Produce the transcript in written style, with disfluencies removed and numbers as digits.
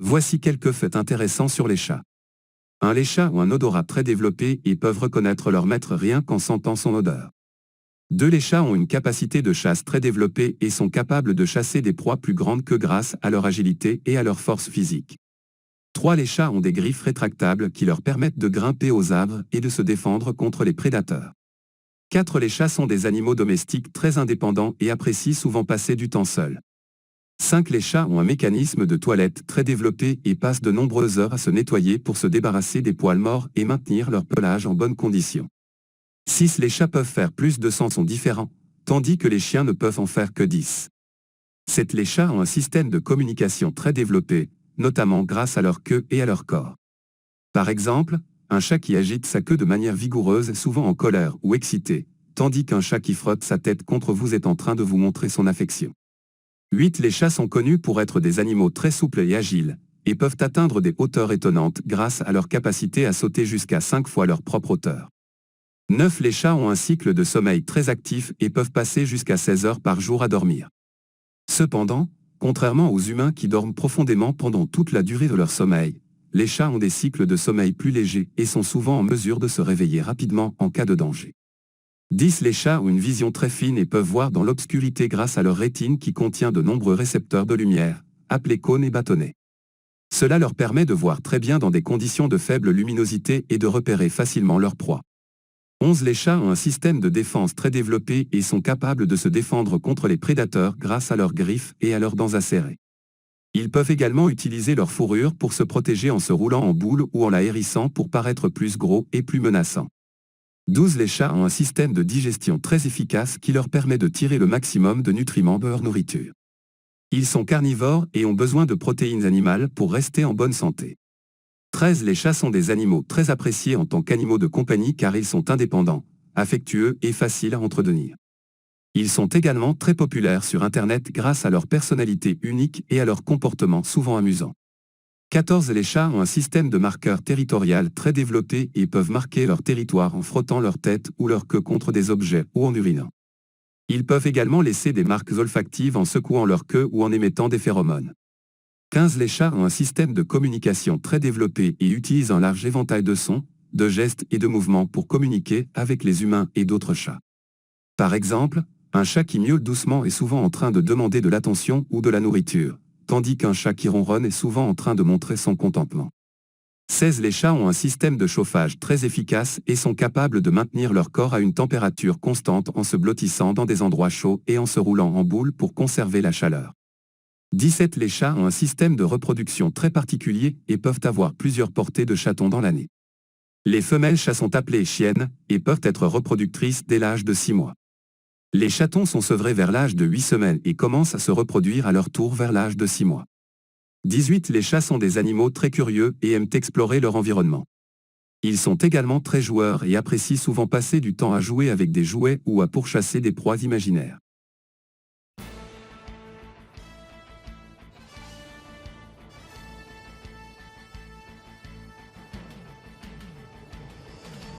Voici quelques faits intéressants sur les chats. 1. Les chats ont un odorat très développé et peuvent reconnaître leur maître rien qu'en sentant son odeur. 2. Les chats ont une capacité de chasse très développée et sont capables de chasser des proies plus grandes qu'eux grâce à leur agilité et à leur force physique. 3. Les chats ont des griffes rétractables qui leur permettent de grimper aux arbres et de se défendre contre les prédateurs. 4. Les chats sont des animaux domestiques très indépendants et apprécient souvent passer du temps seuls. 5. Les chats ont un mécanisme de toilette très développé et passent de nombreuses heures à se nettoyer pour se débarrasser des poils morts et maintenir leur pelage en bonne condition. 6. Les chats peuvent faire plus de 100 sons différents, tandis que les chiens ne peuvent en faire que 10. 7. Les chats ont un système de communication très développé, notamment grâce à leur queue et à leur corps. Par exemple, un chat qui agite sa queue de manière vigoureuse est souvent en colère ou excité, tandis qu'un chat qui frotte sa tête contre vous est en train de vous montrer son affection. 8. Les chats sont connus pour être des animaux très souples et agiles, et peuvent atteindre des hauteurs étonnantes grâce à leur capacité à sauter jusqu'à 5 fois leur propre hauteur. 9. Les chats ont un cycle de sommeil très actif et peuvent passer jusqu'à 16 heures par jour à dormir. Cependant, contrairement aux humains qui dorment profondément pendant toute la durée de leur sommeil, les chats ont des cycles de sommeil plus légers et sont souvent en mesure de se réveiller rapidement en cas de danger. 10. Les chats ont une vision très fine et peuvent voir dans l'obscurité grâce à leur rétine qui contient de nombreux récepteurs de lumière, appelés cônes et bâtonnets. Cela leur permet de voir très bien dans des conditions de faible luminosité et de repérer facilement leur proie. 11. Les chats ont un système de défense très développé et sont capables de se défendre contre les prédateurs grâce à leurs griffes et à leurs dents acérées. Ils peuvent également utiliser leur fourrure pour se protéger en se roulant en boule ou en la hérissant pour paraître plus gros et plus menaçants. 12. Les chats ont un système de digestion très efficace qui leur permet de tirer le maximum de nutriments de leur nourriture. Ils sont carnivores et ont besoin de protéines animales pour rester en bonne santé. 13. Les chats sont des animaux très appréciés en tant qu'animaux de compagnie car ils sont indépendants, affectueux et faciles à entretenir. Ils sont également très populaires sur Internet grâce à leur personnalité unique et à leur comportement souvent amusant. 14. Les chats ont un système de marqueurs territorial très développé et peuvent marquer leur territoire en frottant leur tête ou leur queue contre des objets ou en urinant. Ils peuvent également laisser des marques olfactives en secouant leur queue ou en émettant des phéromones. 15. Les chats ont un système de communication très développé et utilisent un large éventail de sons, de gestes et de mouvements pour communiquer avec les humains et d'autres chats. Par exemple, un chat qui miaule doucement est souvent en train de demander de l'attention ou de la nourriture, tandis qu'un chat qui ronronne est souvent en train de montrer son contentement. 16. Les chats ont un système de chauffage très efficace et sont capables de maintenir leur corps à une température constante en se blottissant dans des endroits chauds et en se roulant en boule pour conserver la chaleur. 17. Les chats ont un système de reproduction très particulier et peuvent avoir plusieurs portées de chatons dans l'année. Les femelles chats sont appelées chiennes et peuvent être reproductrices dès l'âge de 6 mois. Les chatons sont sevrés vers l'âge de 8 semaines et commencent à se reproduire à leur tour vers l'âge de 6 mois. 18. Les chats sont des animaux très curieux et aiment explorer leur environnement. Ils sont également très joueurs et apprécient souvent passer du temps à jouer avec des jouets ou à pourchasser des proies imaginaires.